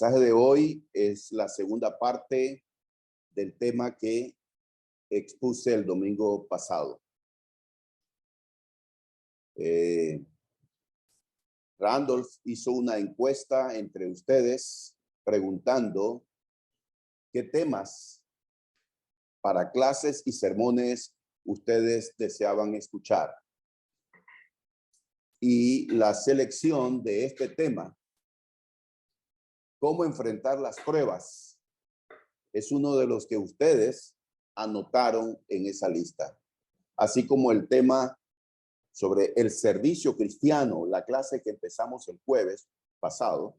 mensaje de hoy es la segunda parte del tema que expuse el domingo pasado. Randolph hizo una encuesta entre ustedes preguntando qué temas para clases y sermones ustedes deseaban escuchar. Y la selección de este tema, cómo enfrentar las pruebas, es uno de los que ustedes anotaron en esa lista. Así como el tema sobre el servicio cristiano, la clase que empezamos el jueves pasado,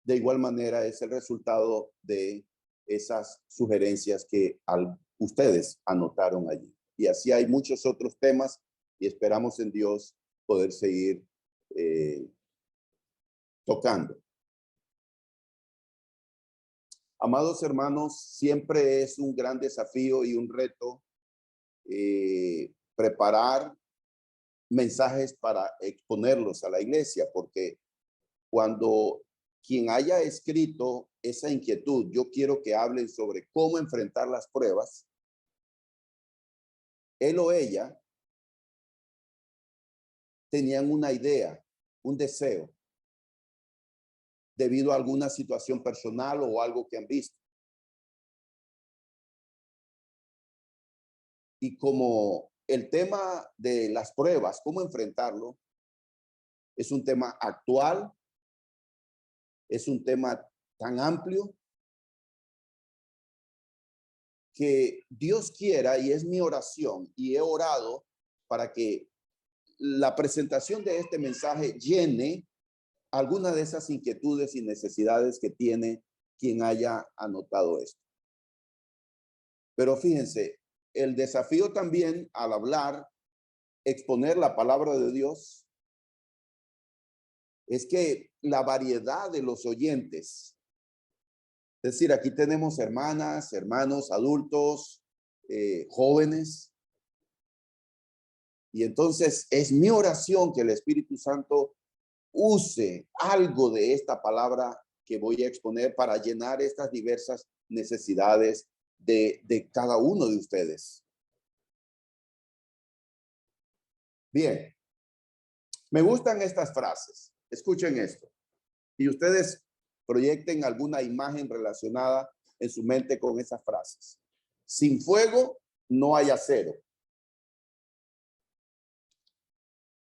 de igual manera es el resultado de esas sugerencias que ustedes anotaron allí. Y así hay muchos otros temas y esperamos en Dios poder seguir tocando. Amados hermanos, siempre es un gran desafío y un reto preparar mensajes para exponerlos a la iglesia, porque cuando quien haya escrito esa inquietud, yo quiero que hablen sobre cómo enfrentar las pruebas, él o ella tenían una idea, un deseo, debido a alguna situación personal o algo que han visto. Y como el tema de las pruebas, cómo enfrentarlo, es un tema actual, es un tema tan amplio que Dios quiera, y es mi oración, y he orado para que la presentación de este mensaje llene alguna de esas inquietudes y necesidades que tiene quien haya anotado esto. Pero fíjense, el desafío también al hablar, exponer la palabra de Dios, es que la variedad de los oyentes, es decir, aquí tenemos hermanas, hermanos, adultos, jóvenes, y entonces es mi oración que el Espíritu Santo use algo de esta palabra que voy a exponer para llenar estas diversas necesidades de cada uno de ustedes. Bien, me gustan estas frases. Escuchen esto. Y ustedes proyecten alguna imagen relacionada en su mente con esas frases. Sin fuego no hay acero.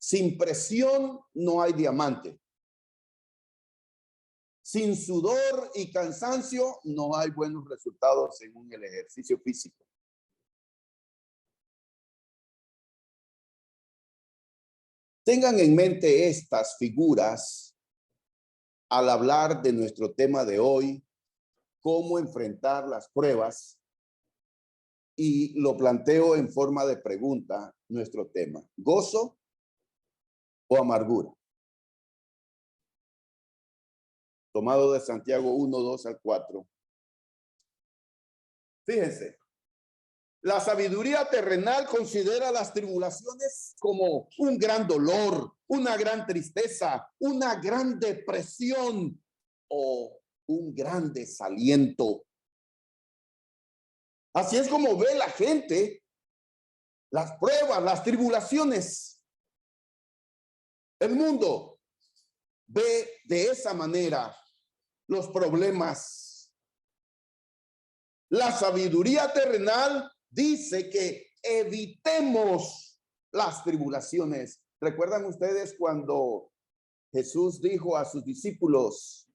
Sin presión no hay diamante. Sin sudor y cansancio no hay buenos resultados según el ejercicio físico. Tengan en mente estas figuras al hablar de nuestro tema de hoy, cómo enfrentar las pruebas, y lo planteo en forma de pregunta nuestro tema: ¿gozo o amargura? Tomado de Santiago 1, 2 al 4. Fíjense, la sabiduría terrenal considera las tribulaciones como un gran dolor, una gran tristeza, una gran depresión o un gran desaliento. Así es como ve la gente las pruebas, las tribulaciones. El mundo ve de esa manera los problemas. La sabiduría terrenal dice que evitemos las tribulaciones. ¿Recuerdan ustedes cuando Jesús dijo a sus discípulos: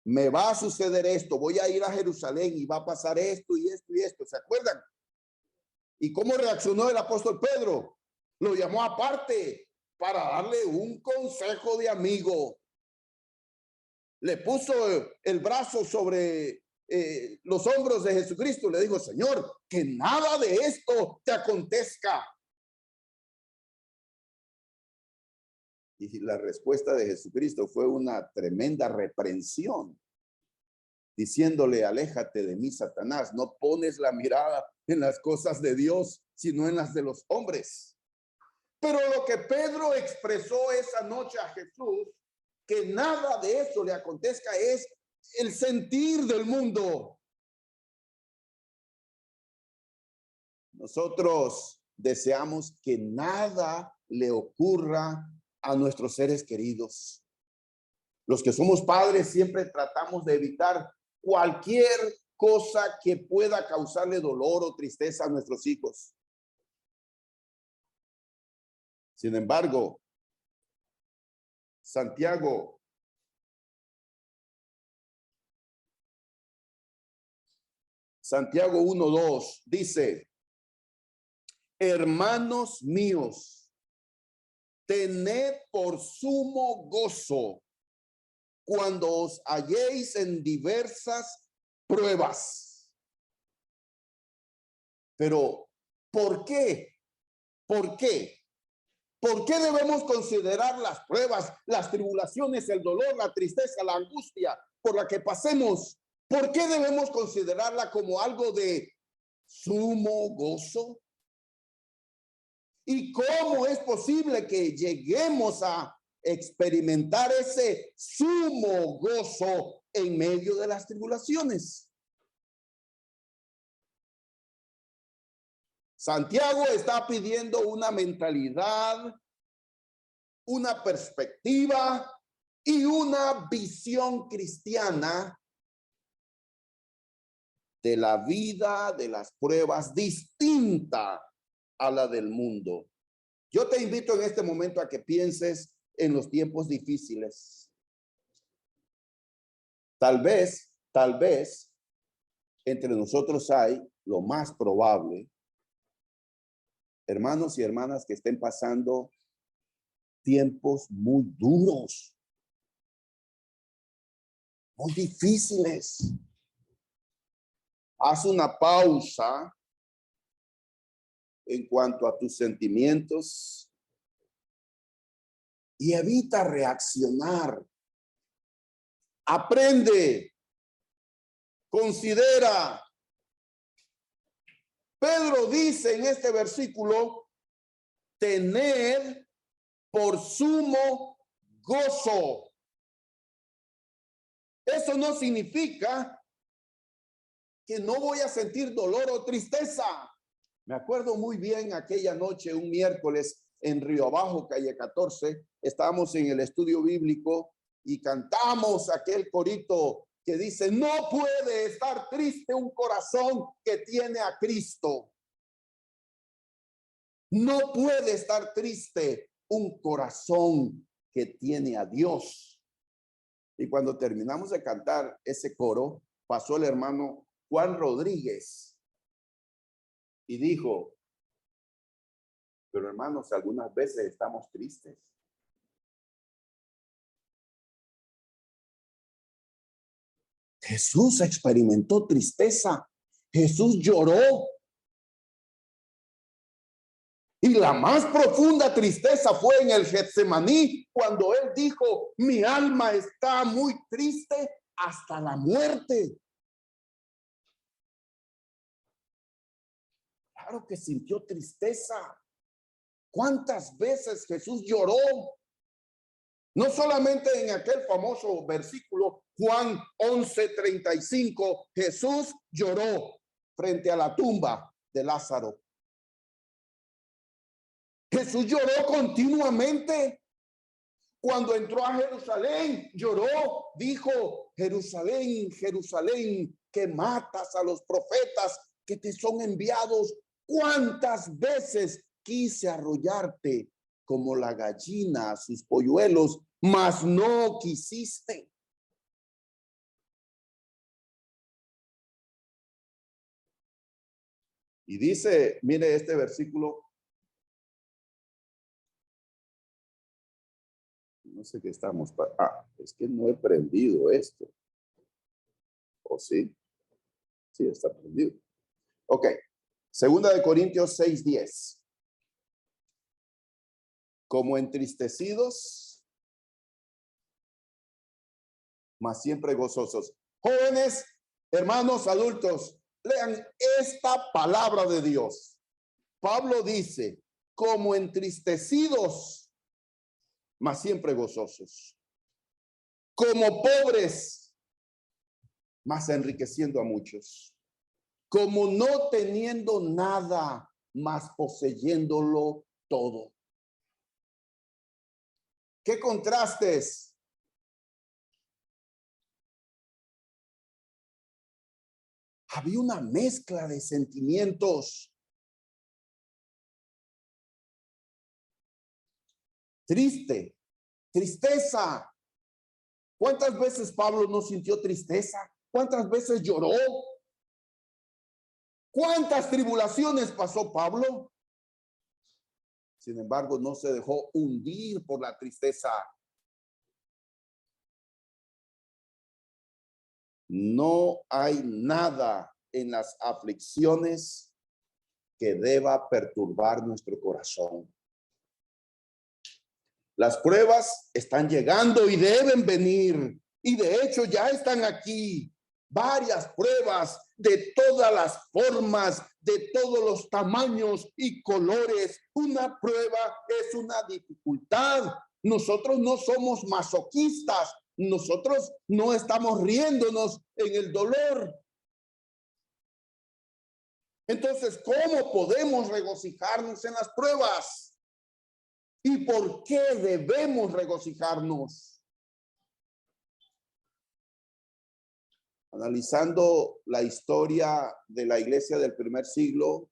me va a suceder esto, voy a ir a Jerusalén y va a pasar esto y esto y esto? ¿Se acuerdan? ¿Y cómo reaccionó el apóstol Pedro? Lo llamó aparte para darle un consejo de amigo. Le puso el brazo sobre los hombros de Jesucristo. Le dijo: Señor, que nada de esto te acontezca. Y la respuesta de Jesucristo fue una tremenda reprensión, diciéndole: aléjate de mí, Satanás, no pones la mirada en las cosas de Dios, sino en las de los hombres. Pero lo que Pedro expresó esa noche a Jesús que nada de eso le acontezca es el sentir del mundo. Nosotros deseamos que nada le ocurra a nuestros seres queridos. Los que somos padres siempre tratamos de evitar cualquier cosa que pueda causarle dolor o tristeza a nuestros hijos. Sin embargo, Santiago Santiago 1:2 dice: hermanos míos, tened por sumo gozo cuando os halléis en diversas pruebas. Pero, ¿por qué? ¿Por qué? ¿Por qué debemos considerar las pruebas, las tribulaciones, el dolor, la tristeza, la angustia por la que pasemos? ¿Por qué debemos considerarla como algo de sumo gozo? ¿Y cómo es posible que lleguemos a experimentar ese sumo gozo en medio de las tribulaciones? Santiago está pidiendo una mentalidad, una perspectiva y una visión cristiana de la vida, de las pruebas, distinta a la del mundo. Yo te invito en este momento a que pienses en los tiempos difíciles. Tal vez, entre nosotros hay, lo más probable, hermanos y hermanas que estén pasando tiempos muy duros, muy difíciles. Haz una pausa en cuanto a tus sentimientos y evita reaccionar. Aprende, considera. Pedro dice en este versículo: tener por sumo gozo. Eso no significa que no voy a sentir dolor o tristeza. Me acuerdo muy bien aquella noche, un miércoles, en Río Abajo, calle 14, estábamos en el estudio bíblico y cantamos aquel corito que dice: no puede estar triste un corazón que tiene a Cristo. No puede estar triste un corazón que tiene a Dios. Y cuando terminamos de cantar ese coro, pasó el hermano Juan Rodríguez y dijo: pero hermanos, algunas veces estamos tristes. Jesús experimentó tristeza. Jesús lloró. Y la más profunda tristeza fue en el Getsemaní, cuando él dijo: mi alma está muy triste hasta la muerte. Claro que sintió tristeza. ¿Cuántas veces Jesús lloró? No solamente en aquel famoso versículo, Juan 11:35, Jesús lloró frente a la tumba de Lázaro. Jesús lloró continuamente. Cuando entró a Jerusalén, lloró, dijo: Jerusalén, Jerusalén, que matas a los profetas que te son enviados. ¿Cuántas veces quise arrollarte como la gallina a sus polluelos, mas no quisiste? Y dice, mire este versículo. No sé qué estamos. Es que no he prendido esto. ¿O sí? Sí, está prendido. Ok. Segunda de Corintios 6:10. Como entristecidos, mas siempre gozosos. Jóvenes, hermanos, adultos, lean esta palabra de Dios. Pablo dice: como entristecidos, mas siempre gozosos. como pobres, mas enriqueciendo a muchos, como no teniendo nada, mas poseyéndolo todo. ¿Qué contrastes? Había una mezcla de sentimientos. Triste, tristeza. ¿Cuántas veces Pablo no sintió tristeza? ¿Cuántas veces lloró? ¿Cuántas tribulaciones pasó Pablo? Sin embargo, no se dejó hundir por la tristeza. No hay nada en las aflicciones que deba perturbar nuestro corazón. Las pruebas están llegando y deben venir. Y de hecho ya están aquí. Varias pruebas de todas las formas, de todos los tamaños y colores. Una prueba es una dificultad. Nosotros no somos masoquistas. Nosotros no estamos riéndonos en el dolor. Entonces, ¿cómo podemos regocijarnos en las pruebas? ¿Y por qué debemos regocijarnos? Analizando la historia de la iglesia del primer siglo,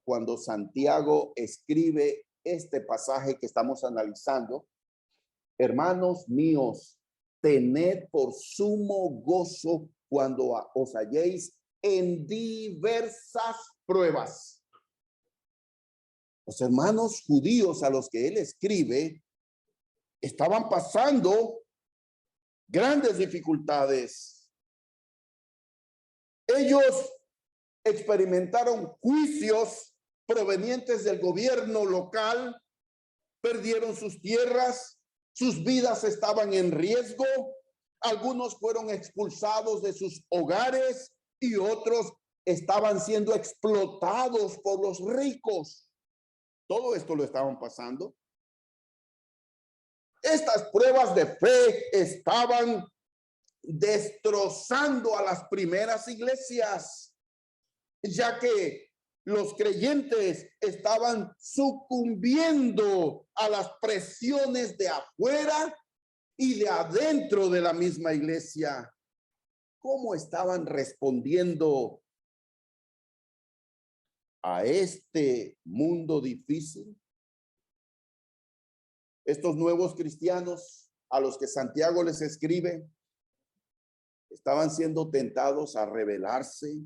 cuando Santiago escribe este pasaje que estamos analizando, hermanos míos, tened por sumo gozo cuando os halléis en diversas pruebas. Los hermanos judíos a los que él escribe estaban pasando grandes dificultades. Ellos experimentaron juicios provenientes del gobierno local, perdieron sus tierras, sus vidas estaban en riesgo, algunos fueron expulsados de sus hogares y otros estaban siendo explotados por los ricos. Todo esto lo estaban pasando. Estas pruebas de fe estaban destrozando a las primeras iglesias, ya que los creyentes estaban sucumbiendo a las presiones de afuera y de adentro de la misma iglesia. ¿Cómo estaban respondiendo a este mundo difícil? Estos nuevos cristianos a los que Santiago les escribe estaban siendo tentados a rebelarse,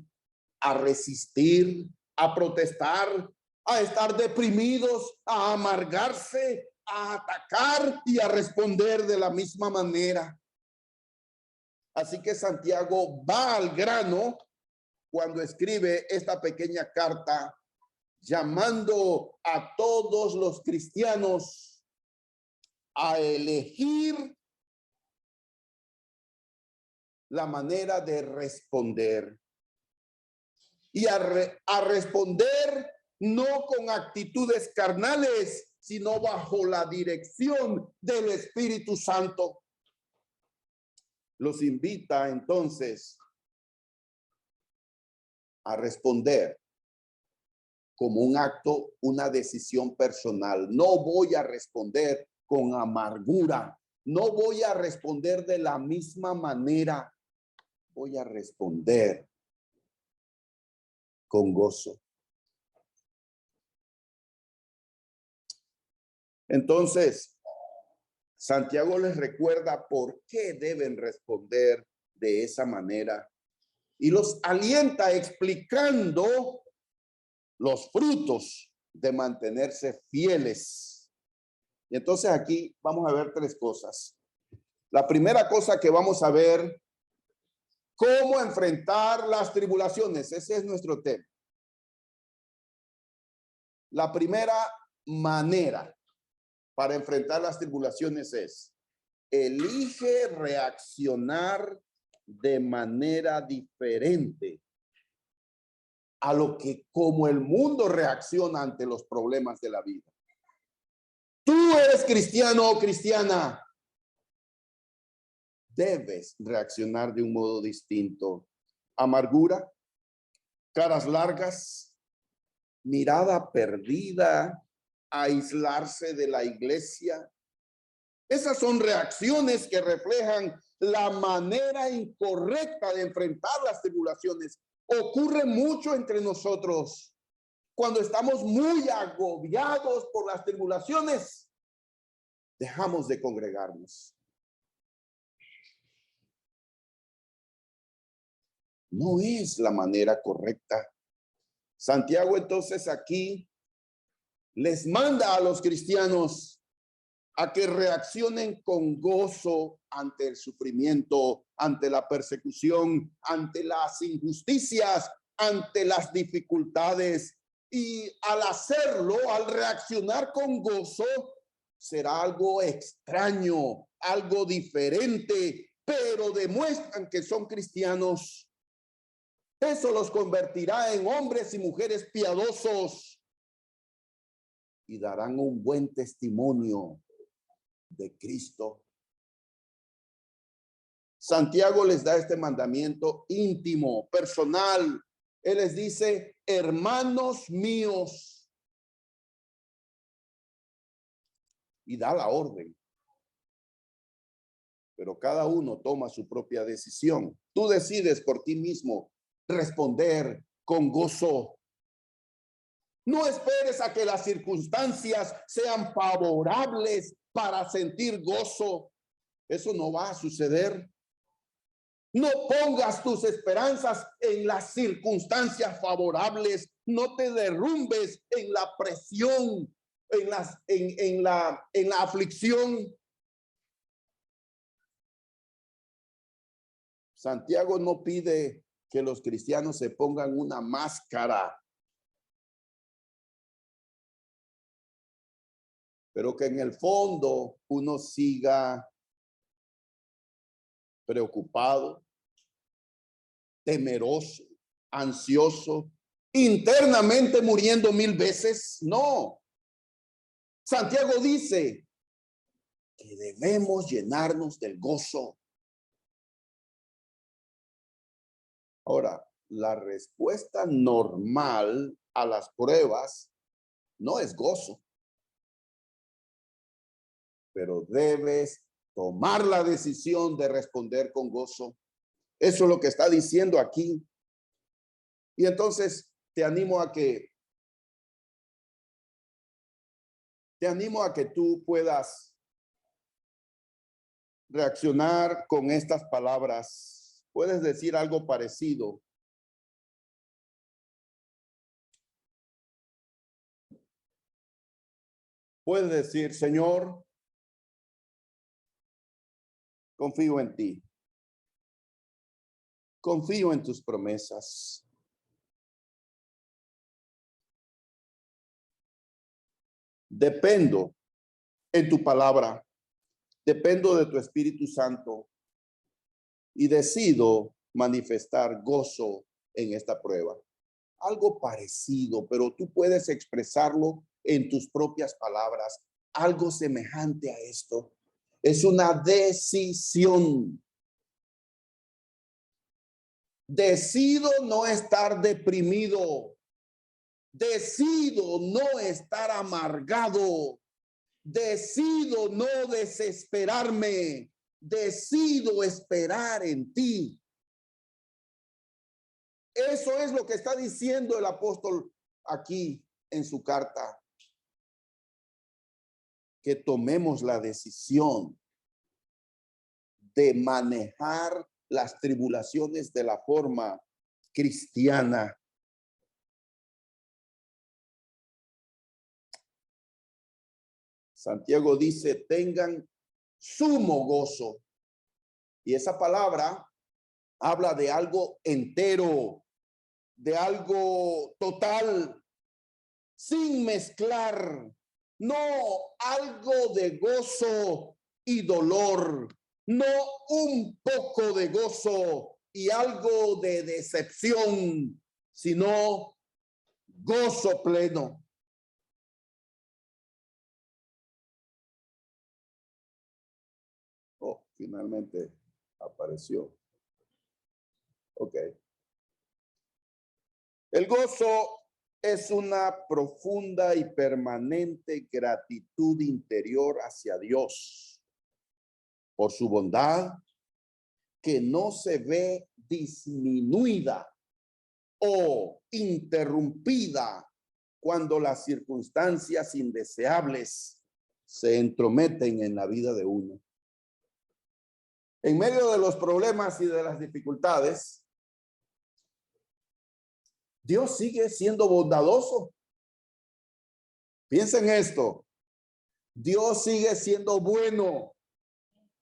a resistir, a protestar, a estar deprimidos, a amargarse, a atacar y a responder de la misma manera. Así que Santiago va al grano cuando escribe esta pequeña carta, llamando a todos los cristianos a elegir la manera de responder y a responder no con actitudes carnales, sino bajo la dirección del Espíritu Santo. Los invita entonces a responder como un acto, una decisión personal. No voy a responder con amargura, no voy a responder de la misma manera. Voy a responder con gozo. Entonces, Santiago les recuerda por qué deben responder de esa manera y los alienta explicando los frutos de mantenerse fieles. Y entonces aquí vamos a ver tres cosas. La primera cosa que vamos a ver, cómo enfrentar las tribulaciones. Ese es nuestro tema. La primera manera para enfrentar las tribulaciones es: elige reaccionar de manera diferente a lo que como el mundo reacciona ante los problemas de la vida. Tú eres cristiano o cristiana. debes reaccionar de un modo distinto. Amargura, caras largas, mirada perdida, aislarse de la iglesia. Esas son reacciones que reflejan la manera incorrecta de enfrentar las tribulaciones. Ocurre mucho entre nosotros. Cuando estamos muy agobiados por las tribulaciones, dejamos de congregarnos. No es la manera correcta. Santiago entonces aquí les manda a los cristianos a que reaccionen con gozo ante el sufrimiento, ante la persecución, ante las injusticias, ante las dificultades. Y al hacerlo, al reaccionar con gozo, será algo extraño, algo diferente, pero demuestran que son cristianos. Eso los convertirá en hombres y mujeres piadosos y darán un buen testimonio de Cristo. Santiago les da este mandamiento íntimo, personal. Él les dice, hermanos míos, y da la orden. Pero cada uno toma su propia decisión. Tú decides por ti mismo responder con gozo. No esperes a que las circunstancias sean favorables para sentir gozo. Eso no va a suceder. No pongas tus esperanzas en las circunstancias favorables. No te derrumbes en la presión, en la aflicción. Santiago no pide que los cristianos se pongan una máscara, pero que en el fondo uno siga preocupado, temeroso, ansioso, internamente muriendo 1000 veces. No. Santiago dice que debemos llenarnos del gozo. Ahora, la respuesta normal a las pruebas no es gozo, pero debes tomar la decisión de responder con gozo. Eso es lo que está diciendo aquí. Y entonces te animo a que tú puedas reaccionar con estas palabras. Puedes decir algo parecido. Puedes decir, Señor, confío en ti. Confío en tus promesas. Dependo en tu palabra. Dependo de tu Espíritu Santo. Y decido manifestar gozo en esta prueba. Algo parecido, pero tú puedes expresarlo en tus propias palabras. Algo semejante a esto. Es una decisión. Decido no estar deprimido. Decido no estar amargado. Decido no desesperarme. Decido esperar en ti. Eso es lo que está diciendo el apóstol aquí en su carta. Que tomemos la decisión de manejar las tribulaciones de la forma cristiana. Santiago dice, tengan sumo gozo. Y esa palabra habla de algo entero, de algo total, sin mezclar, no algo de gozo y dolor, no un poco de gozo y algo de decepción, sino gozo pleno. Oh, finalmente Apareció. Ok. El gozo es una profunda y permanente gratitud interior hacia Dios por su bondad que no se ve disminuida o interrumpida cuando las circunstancias indeseables se entrometen en la vida de uno. En medio de los problemas y de las dificultades, Dios sigue siendo bondadoso. Piensen esto. Dios sigue siendo bueno.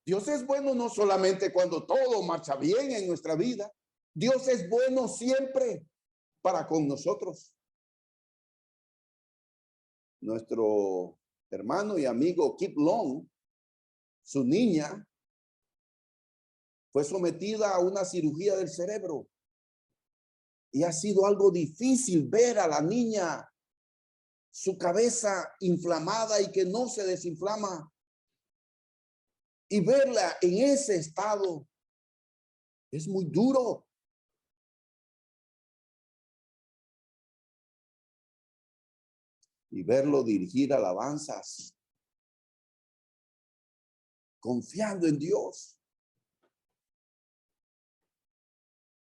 Dios es bueno no solamente cuando todo marcha bien en nuestra vida. Dios es bueno siempre para con nosotros. Nuestro hermano y amigo Kip Long, su niña, fue sometida a una cirugía del cerebro. Y ha sido algo difícil ver a la niña, su cabeza inflamada y que no se desinflama. Y verla en ese estado es muy duro. Y verlo dirigir alabanzas, confiando en Dios.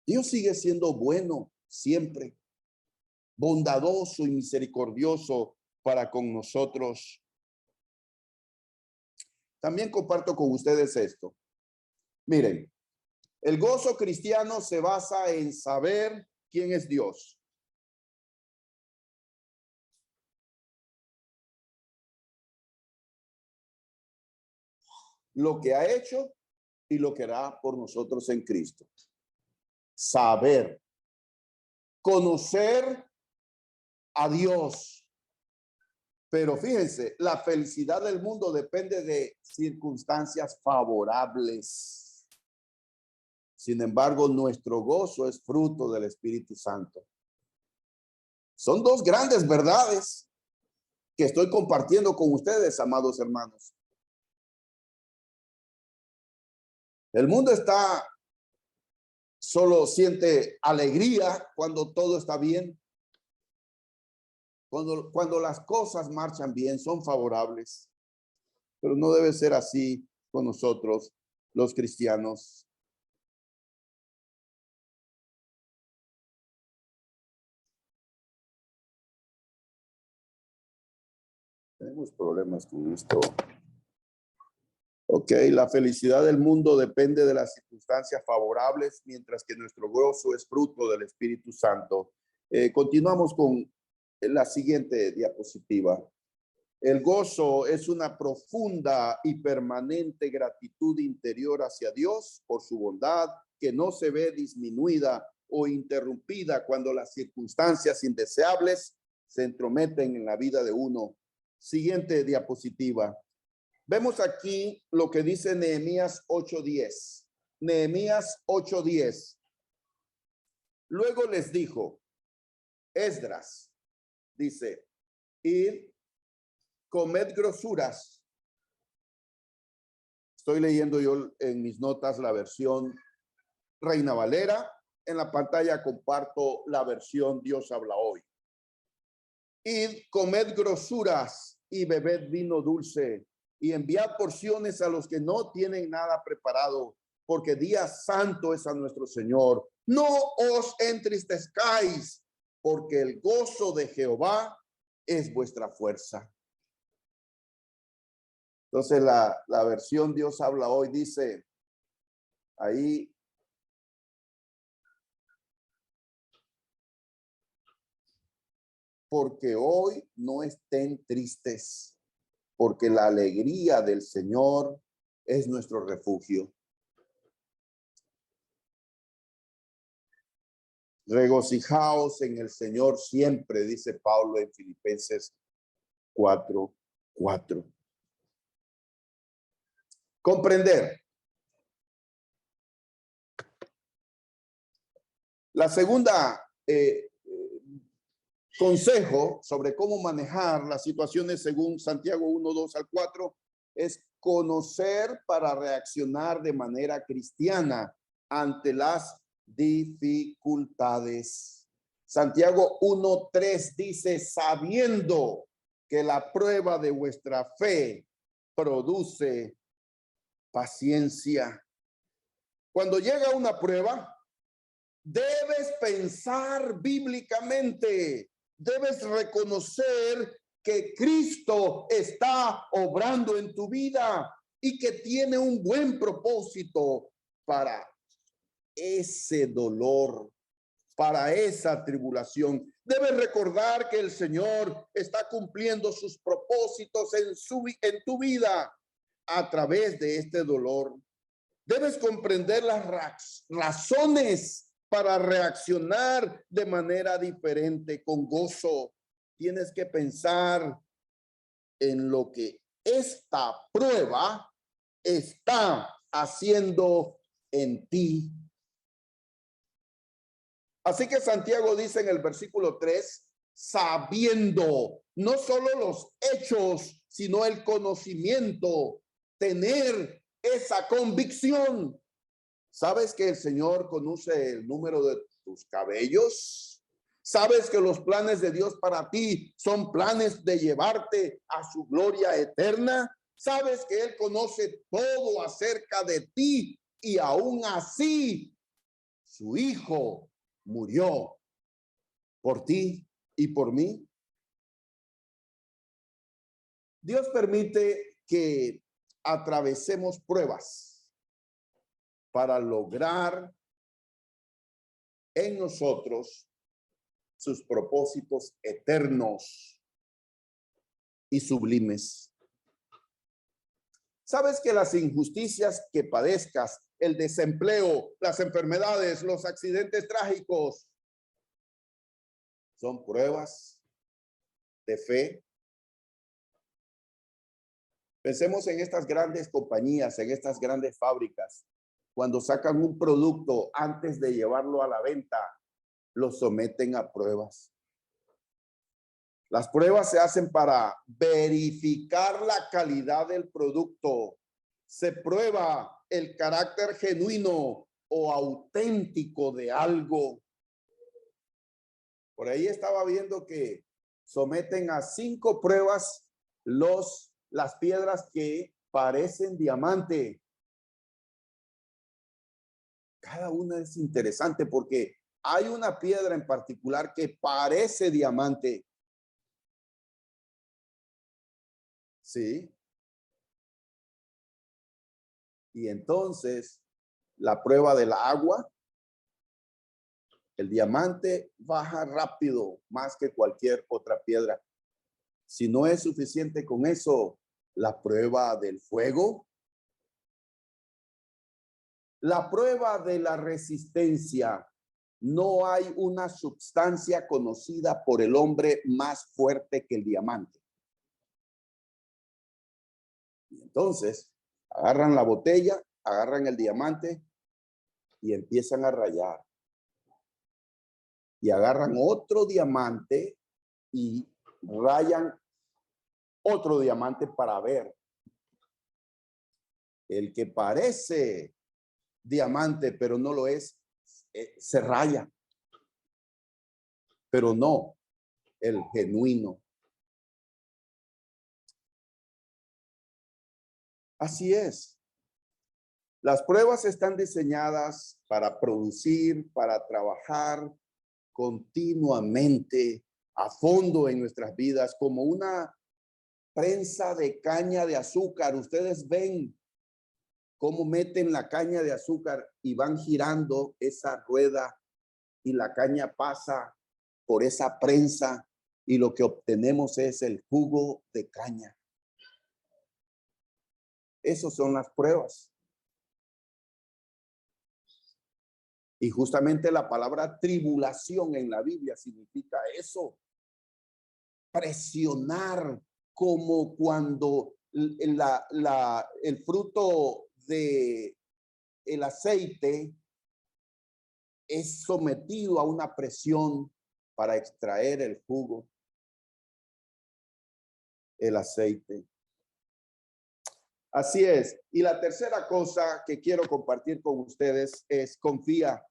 Dios sigue siendo bueno siempre, bondadoso y misericordioso para con nosotros. También comparto con ustedes esto. Miren, el gozo cristiano se basa en saber quién es Dios. Lo que ha hecho y lo que hará por nosotros en Cristo. Saber, conocer a Dios. Pero fíjense, la felicidad del mundo depende de circunstancias favorables. Sin embargo, nuestro gozo es fruto del Espíritu Santo. Son dos grandes verdades que estoy compartiendo con ustedes, amados hermanos. El mundo solo siente alegría cuando todo está bien. Cuando las cosas marchan bien, son favorables. Pero no debe ser así con nosotros, los cristianos. Tenemos problemas con esto. Ok, la felicidad del mundo depende de las circunstancias favorables, mientras que nuestro gozo es fruto del Espíritu Santo. Continuamos con la siguiente diapositiva. El gozo es una profunda y permanente gratitud interior hacia Dios por su bondad, que no se ve disminuida o interrumpida cuando las circunstancias indeseables se entrometen en la vida de uno. Siguiente diapositiva. Vemos aquí lo que dice Nehemías 8:10. Nehemías 8:10. Luego les dijo, Esdras, dice, id, comed grosuras. Estoy leyendo yo en mis notas la versión Reina Valera. En la pantalla comparto la versión Dios habla hoy. Id, comed grosuras y bebed vino dulce y enviad porciones a los que no tienen nada preparado, porque día santo es a nuestro Señor. No os entristezcáis, porque el gozo de Jehová es vuestra fuerza. Entonces la versión Dios habla hoy dice ahí, porque hoy no estén tristes, porque la alegría del Señor es nuestro refugio. Regocijaos en el Señor siempre, dice Pablo en Filipenses 4:4. Comprender. La segunda consejo sobre cómo manejar las situaciones según Santiago 1:2-4 es conocer para reaccionar de manera cristiana ante las dificultades. Santiago 1:3 dice, sabiendo que la prueba de vuestra fe produce paciencia. Cuando llega una prueba, debes pensar bíblicamente, debes reconocer que Cristo está obrando en tu vida y que tiene un buen propósito para ese dolor, para esa tribulación. Debes recordar que el Señor está cumpliendo sus propósitos en tu vida a través de este dolor. Debes comprender las razones para reaccionar de manera diferente, con gozo. Tienes que pensar en lo que esta prueba está haciendo en ti. Así que Santiago dice en el versículo 3, sabiendo no solo los hechos, sino el conocimiento, tener esa convicción. ¿Sabes que el Señor conoce el número de tus cabellos? ¿Sabes que los planes de Dios para ti son planes de llevarte a su gloria eterna? ¿Sabes que Él conoce todo acerca de ti y aún así su Hijo murió por ti y por mí? Dios permite que atravesemos pruebas para lograr en nosotros sus propósitos eternos y sublimes. ¿Sabes que las injusticias que padezcas, el desempleo, las enfermedades, los accidentes trágicos, son pruebas de fe? Pensemos en estas grandes compañías, en estas grandes fábricas. Cuando sacan un producto, antes de llevarlo a la venta, lo someten a pruebas. Las pruebas se hacen para verificar la calidad del producto. Se prueba el carácter genuino o auténtico de algo. Por ahí estaba viendo que someten a 5 pruebas las piedras que parecen diamante. Cada una es interesante porque hay una piedra en particular que parece diamante. Sí. Y entonces, la prueba del agua, el diamante baja rápido más que cualquier otra piedra. Si no es suficiente con eso, la prueba del fuego, la prueba de la resistencia. No hay una sustancia conocida por el hombre más fuerte que el diamante. Y entonces, agarran la botella, agarran el diamante y empiezan a rayar. Y agarran otro diamante y rayan otro diamante para ver. El que parece diamante, pero no lo es, se raya. Pero no el genuino. Así es. Las pruebas están diseñadas para producir, para trabajar continuamente a fondo en nuestras vidas, como una prensa de caña de azúcar. Ustedes ven cómo meten la caña de azúcar y van girando esa rueda y la caña pasa por esa prensa y lo que obtenemos es el jugo de caña. Esas son las pruebas. Y justamente la palabra tribulación en la Biblia significa eso. Presionar, como cuando el fruto de el aceite es sometido a una presión para extraer el jugo, el aceite. Así es. Y la tercera cosa que quiero compartir con ustedes es confía.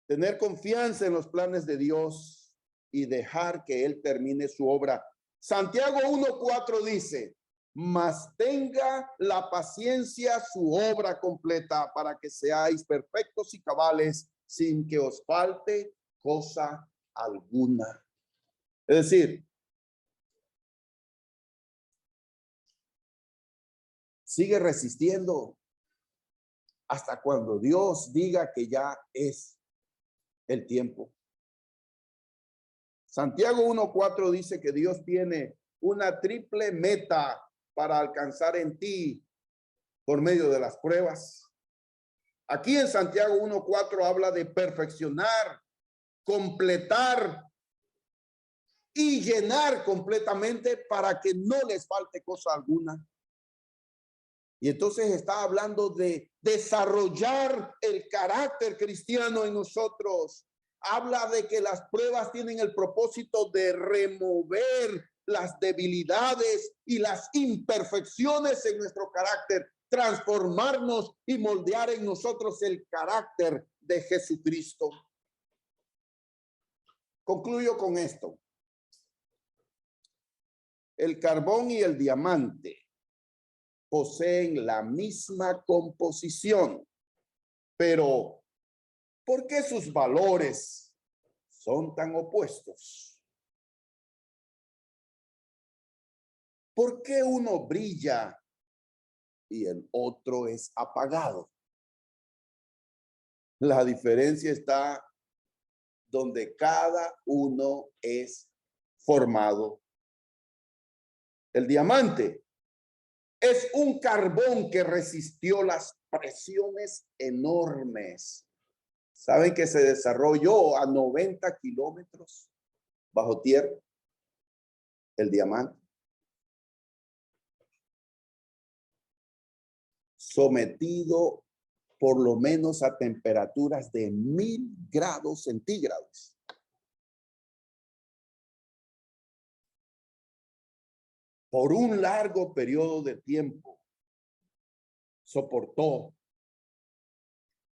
Tener confianza en los planes de Dios y dejar que Él termine su obra. Santiago 1:4 dice, mas tenga la paciencia su obra completa para que seáis perfectos y cabales sin que os falte cosa alguna. Es decir, sigue resistiendo hasta cuando Dios diga que ya es el tiempo. Santiago 1:4 dice que Dios tiene una triple meta para alcanzar en ti por medio de las pruebas. Aquí en Santiago 1:4 habla de perfeccionar, completar y llenar completamente para que no les falte cosa alguna. Y entonces está hablando de desarrollar el carácter cristiano en nosotros. Habla de que las pruebas tienen el propósito de remover las debilidades y las imperfecciones en nuestro carácter, transformarnos y moldear en nosotros el carácter de Jesucristo. Concluyo con esto. El carbón y el diamante poseen la misma composición, pero ¿por qué sus valores son tan opuestos? ¿Por qué uno brilla y el otro es apagado? La diferencia está donde cada uno es formado. El diamante es un carbón que resistió las presiones enormes. ¿Saben que se desarrolló a 90 kilómetros bajo tierra? El diamante. Sometido por lo menos a temperaturas de 1000 grados centígrados. Por un largo periodo de tiempo soportó.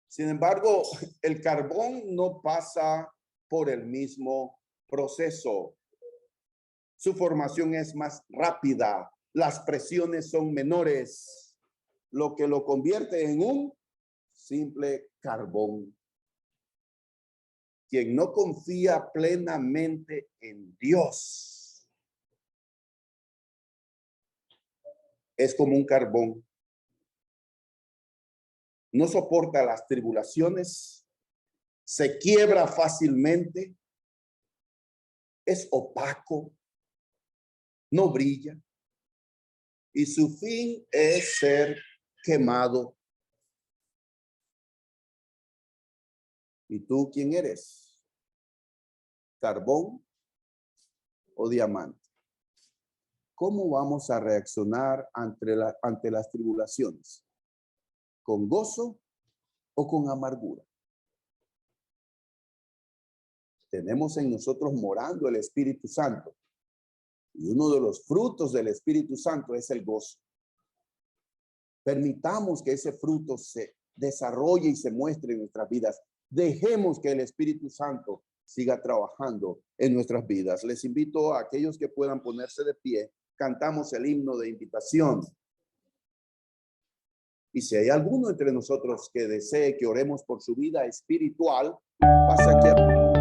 Sin embargo, el carbón no pasa por el mismo proceso. Su formación es más rápida, las presiones son menores, lo que lo convierte en un simple carbón. Quien no confía plenamente en Dios es como un carbón. No soporta las tribulaciones, se quiebra fácilmente, es opaco, no brilla y su fin es ser quemado. ¿Y tú quién eres? ¿Carbón o diamante? ¿Cómo vamos a reaccionar ante las tribulaciones? ¿Con gozo o con amargura? Tenemos en nosotros morando el Espíritu Santo. Y uno de los frutos del Espíritu Santo es el gozo. Permitamos que ese fruto se desarrolle y se muestre en nuestras vidas. Dejemos que el Espíritu Santo siga trabajando en nuestras vidas. Les invito a aquellos que puedan ponerse de pie. Cantamos el himno de invitación. Y si hay alguno entre nosotros que desee que oremos por su vida espiritual, pasa aquí.